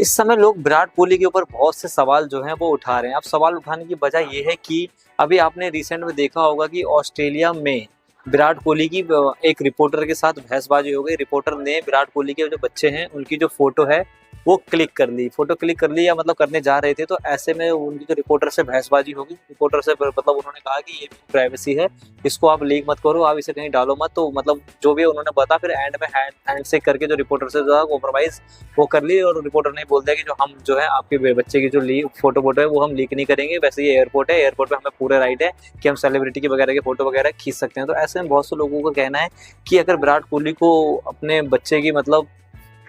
इस समय लोग विराट कोहली के ऊपर बहुत से सवाल जो हैं वो उठा रहे हैं। अब सवाल उठाने की वजह ये है कि अभी आपने रिसेंट में देखा होगा कि ऑस्ट्रेलिया में विराट कोहली की एक रिपोर्टर के साथ बहसबाजी हो गई। रिपोर्टर ने विराट कोहली के जो बच्चे हैं उनकी जो फोटो है वो क्लिक कर ली, फोटो क्लिक कर ली या मतलब करने जा रहे थे, तो ऐसे में उनकी जो रिपोर्टर से बहसबाजी होगी। रिपोर्टर से मतलब उन्होंने कहा कि ये प्राइवेसी है, इसको आप लीक मत करो, आप इसे कहीं डालो मत। तो मतलब जो भी उन्होंने बता, फिर एंड में हैंड शेक करके जो रिपोर्टर से जो है कॉम्प्रोमाइज वो कर ली और रिपोर्टर ने बोल दिया कि जो हम जो है आपके बच्चे की जो फोटो है वो हम लीक नहीं करेंगे। वैसे ये एयरपोर्ट है, एयरपोर्ट पे हमें पूरे राइट है कि हम सेलिब्रिटी की वगैरह के फोटो वगैरह खींच सकते हैं। तो ऐसे में बहुत से लोगों का कहना है कि अगर विराट कोहली को अपने बच्चे की मतलब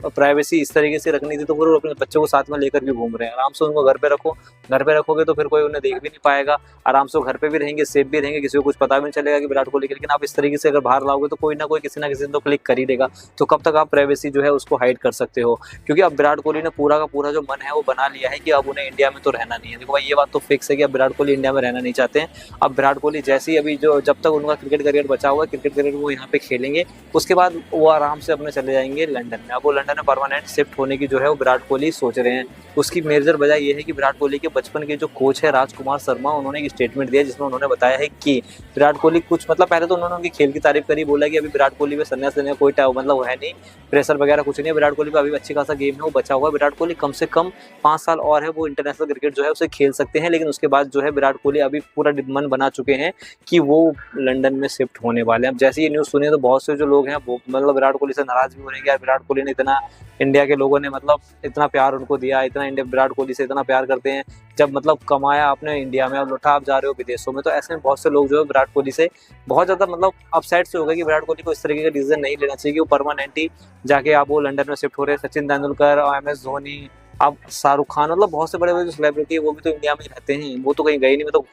प्राइवेसी इस तरीके से रखनी थी तो फिर वो अपने बच्चों को साथ में लेकर भी घूम रहे हैं। आराम से उनको घर पे रखो, घर पे रखोगे तो फिर कोई उन्हें देख भी नहीं पाएगा, आराम से वो घर पे भी रहेंगे, सेफ भी रहेंगे, किसी को कुछ पता भी नहीं चलेगा कि विराट कोहली के। लेकिन आप इस तरीके से अगर बाहर लाओगे तो कोई ना कोई किसी ना किसी ने तो क्लिक कर ही देगा। तो कब तक आप प्राइवेसी जो है उसको हाइड कर सकते हो? क्योंकि अब विराट कोहली ने पूरा का पूरा जो मन है वो बना लिया है कि अब उन्हें इंडिया में तो रहना नहीं है। देखो भाई, ये बात तो फिक्स है कि अब विराट कोहली इंडिया में रहना नहीं चाहते हैं। अब विराट कोहली जैसे ही अभी जो जब तक उनका क्रिकेट करियर बचा हुआ है, क्रिकेट करियर वो यहाँ पे खेलेंगे, उसके बाद वो आराम से अपने चले जाएंगे लंदन में। अब वो लंदन में परमानेंट शिफ्ट होने की जो है वो विराट कोहली सोच रहे हैं। उसकी मेजर वजह ये है कि विराट कोहली के बचपन के जो कोच है राजकुमार शर्मा, उन्होंने एक स्टेटमेंट दिया जिसमें उन्होंने बताया है कि विराट कोहली कुछ मतलब पहले तो उन्होंने उनकी खेल की तारीफ करी, बोला कि अभी विराट कोहली में संन्यास लेने का कोई मतलब है नहीं, प्रेशर वगैरह कुछ नहीं है। विराट कोहली का अभी अच्छी खासा गेम है वो बचा हुआ है। विराट कोहली कम से कम 5 साल और है वो इंटरनेशनल क्रिकेट जो है उसे खेल सकते हैं। लेकिन उसके बाद जो है विराट कोहली अभी पूरा मन बना चुके हैं कि वो लंदन में शिफ्ट होने वाले हैं। अब जैसे ये न्यूज़ सुनी तो बहुत से जो लोग हैं वो मतलब विराट कोहली से नाराज भी हो रहे हैं कि यार विराट कोहली ने इतना, इंडिया के लोगों ने मतलब इतना प्यार उनको दिया, इतना इंडिया विराट कोहली से इतना प्यार करते हैं, जब मतलब कमाया आपने इंडिया में, अब लौटा आप जा रहे हो विदेशों में। तो ऐसे में बहुत से लोग जो है विराट कोहली से बहुत ज़्यादा मतलब अपसेट से हो गए कि विराट कोहली को इस तरीके का डिसीजन नहीं लेना चाहिए कि वो परमानेंटली जाके आप वो लंदन में शिफ्ट हो रहे हैं। सचिन तेंदुलकर, MS धोनी, अब शाहरुख खान, मतलब बहुत से बड़े बड़े जो सेलिब्रिटी है वो भी तो इंडिया में रहते हैं, वो तो कहीं गए नहीं, मतलब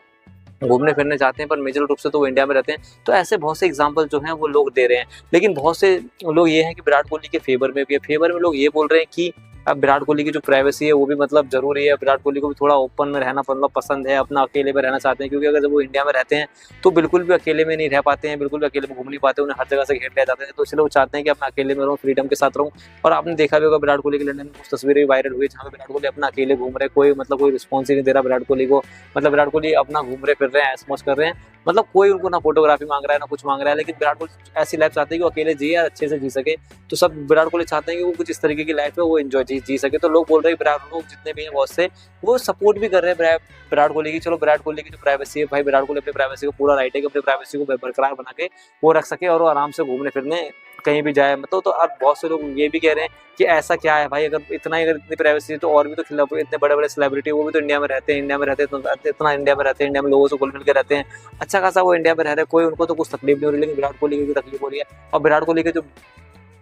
घूमने फिरने जाते हैं, पर मेजर रूप से तो वो इंडिया में रहते हैं। तो ऐसे बहुत से एग्जांपल जो हैं वो लोग दे रहे हैं। लेकिन बहुत से लोग ये हैं कि विराट कोहली के फेवर में भी है। फेवर में लोग ये बोल रहे हैं कि अब विराट कोहली की जो प्राइवेसी है वो भी मतलब जरूरी है। विराट कोहली को भी थोड़ा ओपन में रहना मतलब पसंद है, अपना अकेले में रहना चाहते हैं। क्योंकि अगर जब वो इंडिया में रहते हैं तो बिल्कुल भी अकेले में नहीं रह पाते हैं, बिल्कुल भी अकेले में घूम नहीं पाते, उन्हें हर जगह से घेर लिया जाता है। तो इसलिए वो चाहते हैं कि अपना अकेले में रहूँ, फ्रीडम के साथ रहूँ। और आपने देखा भी होगा विराट कोहली की लंदन में कुछ तस्वीरें भी वायरल हुई जहाँ पे विराट कोहली अपना अकेले घूम रहे, कोई मतलब कोई रिस्पॉन्स ही नहीं दे रहा विराट कोहली को। मतलब विराट कोहली अपना घूम रहे फिर रहे हैं, ऐश मौज कर रहे हैं, मतलब कोई उनको ना फोटोग्राफी मांग रहा है ना कुछ मांग रहा है। लेकिन विराट कोहली ऐसी लाइफ चाहते हैं कि वो अकेले जिए और अच्छे से जी सके। तो सब विराट कोहली चाहते हैं कि वो कुछ इस तरीके की लाइफ है वो एंजॉय जी सके। तो लोग बोल रहे हैं विराट, लोग जितने भी हैं बहुत से वो सपोर्ट भी कर रहे हैं विराट कोहली की। चलो विराट कोहली की जो प्राइवेसी है, भाई विराट कोहली अपनी प्राइवेसी को पूरा राइट है कि अपनी प्राइवेसी को बरकरार बना के वो रख सके और वो आराम से घूमने फिरने कहीं भी जाए। मतलब तो अब बहुत से लोग ये भी कह रहे हैं कि ऐसा क्या है भाई, अगर इतनी प्राइवेसी है तो और भी तो खिलाफ इतने बड़े बड़े सेलिब्रिटी वो भी तो इंडिया में रहते हैं, इंडिया में रहते हैं तो इतना इंडिया में रहते हैं, इंडिया में लोगों से घुल मिल के रहते हैं, अच्छा खासा वो इंडिया में रह रहे हैं, कोई उनको तो कुछ तकलीफ नहीं हो रही। लेकिन विराट कोहली की भी तकलीफ हो रही है। और विराट कोहली के जो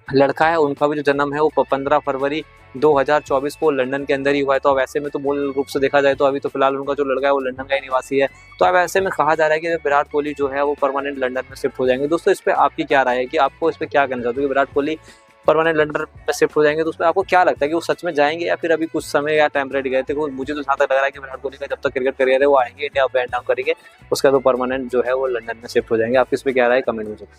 लड़का है उनका भी जो जन्म है वो 15 फरवरी 2024 को लंदन के अंदर ही हुआ है। तो अब ऐसे में तो मूल रूप से देखा जाए तो अभी तो फिलहाल उनका जो लड़का है वो लंदन का ही निवासी है। तो अब ऐसे में कहा जा रहा है कि विराट कोहली जो है वो परमानेंट लंदन में शिफ्ट हो जाएंगे। दोस्तों इस पर आपकी क्या राय है कि आपको इस पर क्या कहना चाहते हो कि विराट कोहली परमानेंट लंदन में शिफ्ट हो जाएंगे? तो उसमें आपको क्या लगता है कि वो सच में जाएंगे या फिर अभी कुछ समय या टेम्परेरी गए थे? मुझे तो जहाँ तक लग रहा है कि विराट कोहली का जब तक क्रिकेट करियर है वो आएंगे इंडिया, बैन डाउन करेंगे, उसका तो परमानेंट जो है वो लंदन में शिफ्ट हो जाएंगे। आप इस पर क्या राय, कमेंट में